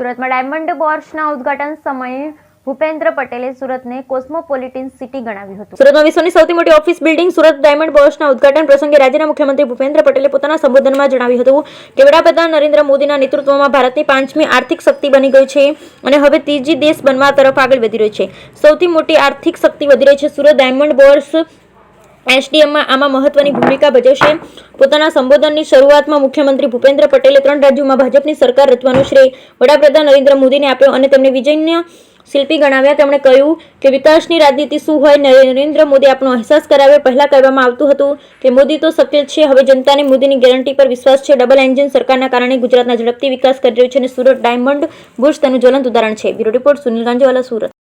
સુરતમાં ડાયમંડ બોર્સના ઉદ્ઘાટન સમયે ભૂપેન્દ્ર પટેલે સુરતને કોસ્મોપોલિટન સિટી ગણાવ્યું હતું. સુરતમાં વિશ્વની સૌથી મોટી ઓફિસ બિલ્ડિંગ સુરત ડાયમંડ બોર્સના ઉદ્ઘાટન પ્રસંગે રાજ્યના મુખ્યમંત્રી ભૂપેન્દ્ર પટેલે પોતાના સંબોધનમાં જણાવ્યું હતું કે વડાપ્રધાન નરેન્દ્ર મોદીના નેતૃત્વમાં ભારતની 5મી આર્થિક શક્તિ બની ગઈ છે અને હવે ત્રીજી દેશ બનવા તરફ આગળ વધી રહ્યો છે. સૌથી મોટી આર્થિક શક્તિ વધી રહી છે. સુરત ડાયમંડ બોર્સ એસડીએમમાં આમાં મહત્વની ભૂમિકા ભજવશે. પોતાના સંબોધનની શરૂઆતમાં મુખ્યમંત્રી ભૂપેન્દ્ર પટેલે 3 રાજ્યોમાં ભાજપની સરકાર રચવાનો શ્રેય વડાપ્રધાન નરેન્દ્ર મોદીને આપ્યો અને તેમને વિજયના શિલ્પી ગણાવ્યા. તેમણે કહ્યું કે વિકાસની રાજનીતિ શું હોય નરેન્દ્ર મોદી આપણો અહેસાસ કરાવ્યો. પહેલા કહેવામાં આવતું હતું કે મોદી તો શક્ય છે, હવે જનતાને મોદીની ગેરંટી પર વિશ્વાસ છે. ડબલ એન્જિન સરકારના કારણે ગુજરાતના ઝડપથી વિકાસ કરી રહ્યું છે અને સુરત ડાયમંડ બોર્સ તેનું જ્વલંત ઉદાહરણ છે. Bureau report Sunil Ganjewala, Surat.